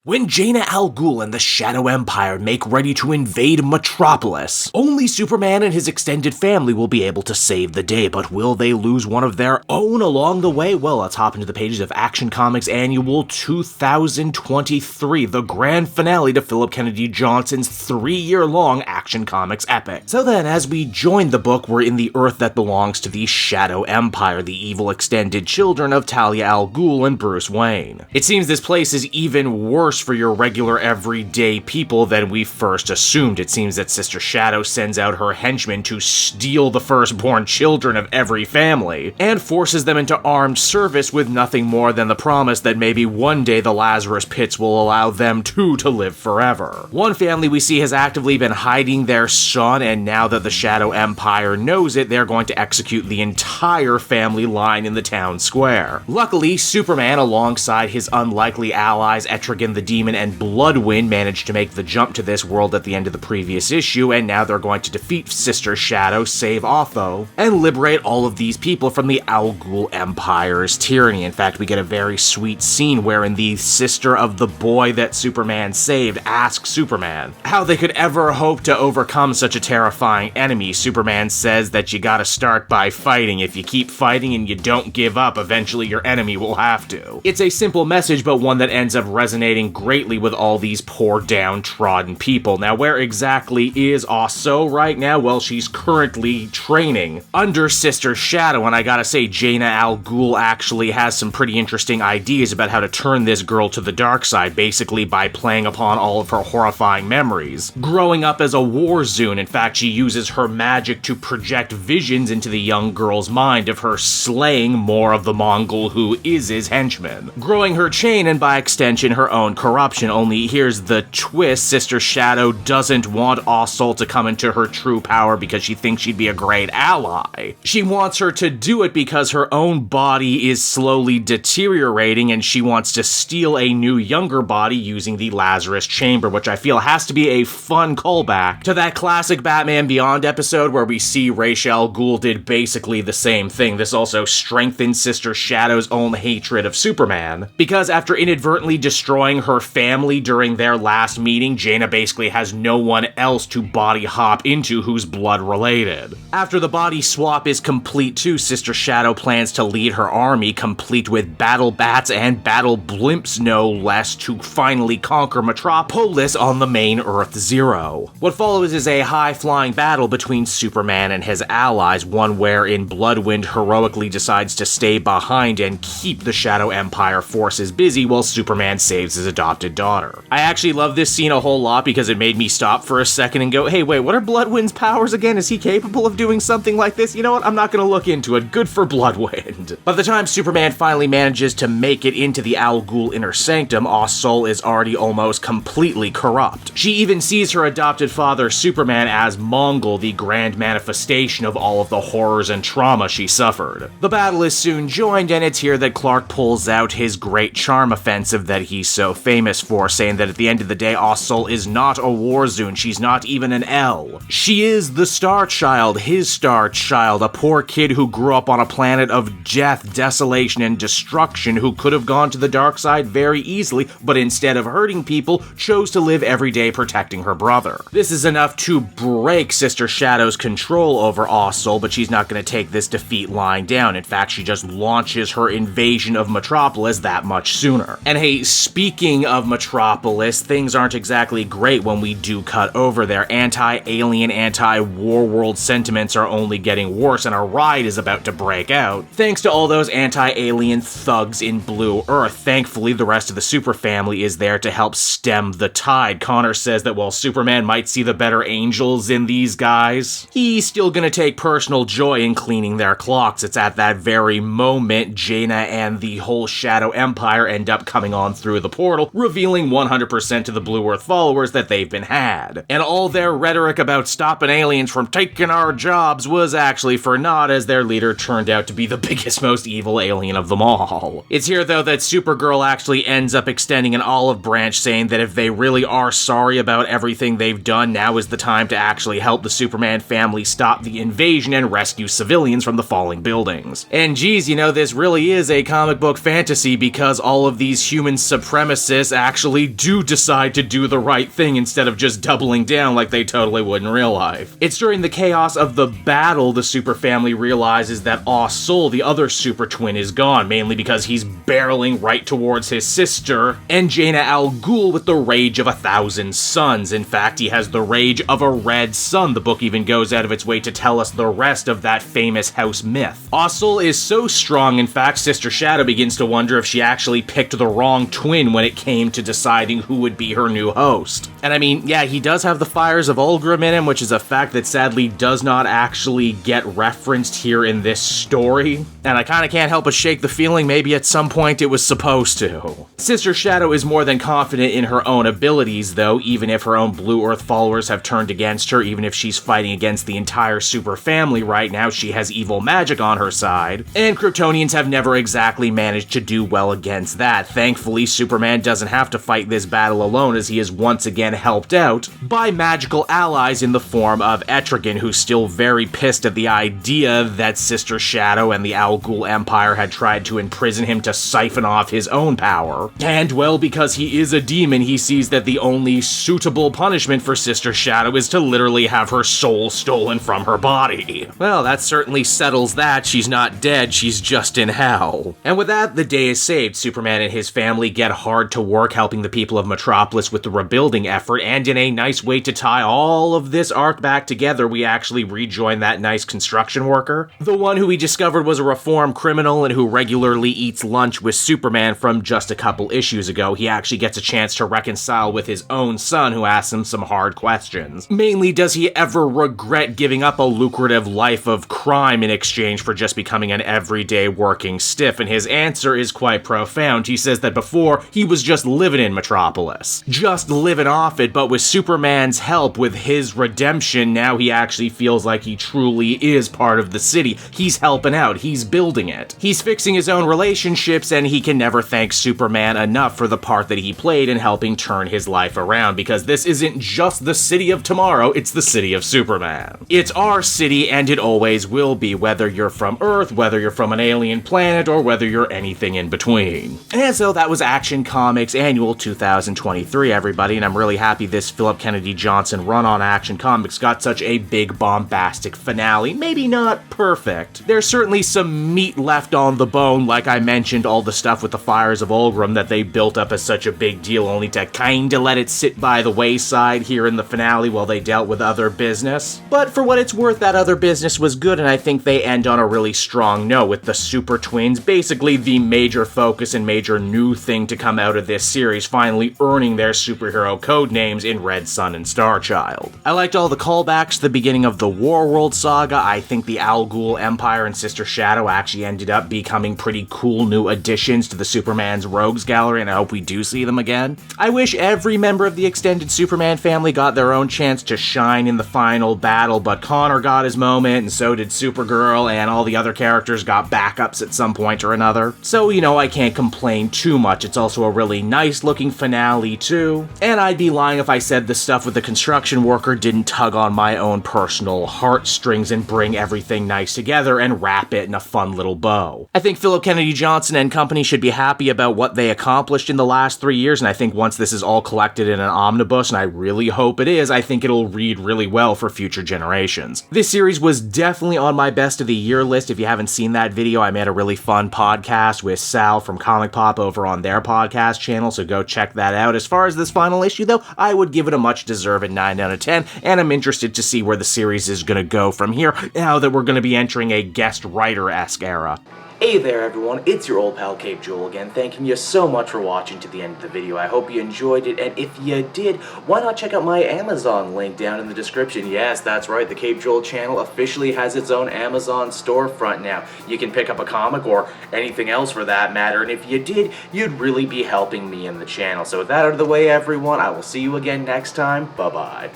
When Jaina Al Ghul and the Shadow Empire make ready to invade Metropolis, only Superman and his extended family will be able to save the day, but will they lose one of their own along the way? Well, let's hop into the pages of Action Comics Annual 2023, the grand finale to Philip Kennedy Johnson's 3-year-long Action Comics epic. So then, as we join the book, we're in the Earth that belongs to the Shadow Empire, the evil extended children of Talia Al Ghul and Bruce Wayne. It seems this place is even worse for your regular everyday people than we first assumed. It seems that Sister Shadow sends out her henchmen to steal the firstborn children of every family, and forces them into armed service with nothing more than the promise that maybe one day the Lazarus Pits will allow them too to live forever. One family we see has actively been hiding their son, and now that the Shadow Empire knows it, they're going to execute the entire family line in the town square. Luckily, Superman, alongside his unlikely allies Etrigan the Demon and Bloodwind, managed to make the jump to this world at the end of the previous issue, and now they're going to defeat Sister Shadow, save Otho, and liberate all of these people from the Al Ghul Empire's tyranny. In fact, we get a very sweet scene wherein the sister of the boy that Superman saved asks Superman how they could ever hope to overcome such a terrifying enemy. Superman says that you gotta start by fighting. If you keep fighting and you don't give up, eventually your enemy will have to. It's a simple message, but one that ends up resonating greatly with all these poor downtrodden people. Now, where exactly is Otho right now? Well, she's currently training under Sister Shadow, and I gotta say, Jaina Al Ghul actually has some pretty interesting ideas about how to turn this girl to the dark side, basically by playing upon all of her horrifying memories. Growing up as a war zune, in fact, she uses her magic to project visions into the young girl's mind of her slaying more of the Mongol who is his henchman, growing her chain and by extension her own corruption. Only here's the twist: Sister Shadow doesn't want Otho to come into her true power because she thinks she'd be a great ally. She wants her to do it because her own body is slowly deteriorating, and she wants to steal a new younger body using the Lazarus Chamber, which I feel has to be a fun callback to that classic Batman Beyond episode where we see Ra's al Ghul did basically the same thing. This also strengthens Sister Shadow's own hatred of Superman, because after inadvertently destroying her family during their last meeting, Jaina basically has no one else to body hop into who's blood related. After the body swap is complete too, Sister Shadow plans to lead her army, complete with battle bats and battle blimps no less, to finally conquer Metropolis on the main Earth Zero. What follows is a high-flying battle between Superman and his allies, one wherein Bloodwind heroically decides to stay behind and keep the Shadow Empire forces busy while Superman saves his adopted daughter. I actually love this scene a whole lot because it made me stop for a second and go, hey, wait, what are Bloodwind's powers again? Is he capable of doing something like this? You know what? I'm not gonna look into it. Good for Bloodwind. By the time Superman finally manages to make it into the Al Ghul inner sanctum, Otho is already almost completely corrupt. She even sees her adopted father, Superman, as Mongol, the grand manifestation of all of the horrors and trauma she suffered. The battle is soon joined, and it's here that Clark pulls out his great charm offensive that he's so famous for, saying that at the end of the day, Otho is not a war zune. She's not even an L. She is the Star Child, his Star Child, a poor kid who grew up on a planet of death, desolation, and destruction, who could have gone to the dark side very easily, but instead of hurting people, chose to live every day protecting her brother. This is enough to break Sister Shadow's control over Otho, but she's not going to take this defeat lying down. In fact, she just launches her invasion of Metropolis that much sooner. And hey, speaking of Metropolis, things aren't exactly great when we do cut over there. Anti-alien, anti-war world sentiments are only getting worse, and a riot is about to break out, thanks to all those anti-alien thugs in Blue Earth. Thankfully, the rest of the Super family is there to help stem the tide. Connor says that while Superman might see the better angels in these guys, he's still gonna take personal joy in cleaning their clocks. It's at that very moment Jaina and the whole Shadow Empire end up coming on through the portal, revealing 100% to the Blue Earth followers that they've been had. And all their rhetoric about stopping aliens from taking our job jobs was actually for naught, as their leader turned out to be the biggest, most evil alien of them all. It's here, though, that Supergirl actually ends up extending an olive branch, saying that if they really are sorry about everything they've done, now is the time to actually help the Superman family stop the invasion and rescue civilians from the falling buildings. And geez, you know, this really is a comic book fantasy, because all of these human supremacists actually do decide to do the right thing instead of just doubling down like they totally would in real life. It's during the chaos of the battle the Super family realizes that Otho-Ra, the other super twin, is gone, mainly because he's barreling right towards his sister, and Jaina Al Ghul, with the rage of 1,000 suns. In fact, he has the rage of a red sun. The book even goes out of its way to tell us the rest of that famous house myth. Otho is so strong, in fact, Sister Shadow begins to wonder if she actually picked the wrong twin when it came to deciding who would be her new host. And I mean, yeah, he does have the fires of Ulgrim in him, which is a fact that sadly does not actually get referenced here in this story. And I kinda can't help but shake the feeling maybe at some point it was supposed to. Sister Shadow is more than confident in her own abilities, though, even if her own Blue Earth followers have turned against her, even if she's fighting against the entire Super family right now, she has evil magic on her side. And Kryptonians have never exactly managed to do well against that. Thankfully, Superman doesn't have to fight this battle alone, as he is once again helped out by magical allies in the form of Etrigan, who's still very pissed at the idea that Sister Shadow and the Al Ghul Empire had tried to imprison him to siphon off his own power. And, well, because he is a demon, he sees that the only suitable punishment for Sister Shadow is to literally have her soul stolen from her body. Well, that certainly settles that. She's not dead, she's just in hell. And with that, the day is saved. Superman and his family get hard to work helping the people of Metropolis with the rebuilding effort, and in a nice way to tie all of this arc back together, we actually rejoin that nice construction worker. The one who we discovered was a reformed criminal and who regularly eats lunch with Superman from just a couple issues ago. He actually gets a chance to reconcile with his own son, who asks him some hard questions. Mainly, does he ever regret giving up a lucrative life of crime in exchange for just becoming an everyday working stiff? And his answer is quite profound. He says that before, he was just living in Metropolis. Just living off it, but with Superman's help, with his redemption, now he actually feels like he truly is part of the city. He's helping out, he's building it. He's fixing his own relationships, and he can never thank Superman enough for the part that he played in helping turn his life around, because this isn't just the city of tomorrow, it's the city of Superman. It's our city, and it always will be, whether you're from Earth, whether you're from an alien planet, or whether you're anything in between. And so that was Action Comics Annual 2023, everybody, and I'm really happy this Philip Kennedy Johnson run on Action Comics got such a big bombastic finale. Maybe not perfect. There's certainly some meat left on the bone, like I mentioned, all the stuff with the fires of Ulgrim that they built up as such a big deal, only to kinda let it sit by the wayside here in the finale while they dealt with other business. But for what it's worth, that other business was good, and I think they end on a really strong note with the Super Twins, basically the major focus and major new thing to come out of this series, finally earning their superhero code names in Red Sun and Starchild. I liked all the callbacks to the beginning of the Warworld saga. I think the Al Ghul Empire and Sister Shadow actually ended up becoming pretty cool new additions to the Superman's Rogues Gallery, and I hope we do see them again. I wish every member of the extended Superman family got their own chance to shine in the final battle, but Connor got his moment, and so did Supergirl, and all the other characters got backups at some point or another. So, you know, I can't complain too much. It's also a really nice looking finale too, and I'd be lying if I said the stuff with the construction worker didn't tug on my own personal heartstrings and bring everything nice together and wrap it in a fun little bow. I think Philip Kennedy Johnson and company should be happy about what they accomplished in the last 3 years, and I think once this is all collected in an omnibus, and I really hope it is, I think it'll read really well for future generations. This series was definitely on my best of the year list. If you haven't seen that video, I made a really fun podcast with Sal from Comic Pop over on their podcast channel, so go check that out. As far as this final issue though, I would give it a much deserved 9 out of 10, and I'm interested to see where the series is going to go from here, now that we're going to be entering a guest writer-esque era. Hey there everyone, it's your old pal Cape Joel again, thanking you so much for watching to the end of the video. I hope you enjoyed it, and if you did, why not check out my Amazon link down in the description. Yes, that's right, the Cape Joel channel officially has its own Amazon storefront now. You can pick up a comic or anything else for that matter, and if you did, you'd really be helping me in the channel. So with that out of the way everyone, I will see you again next time. Bye-bye.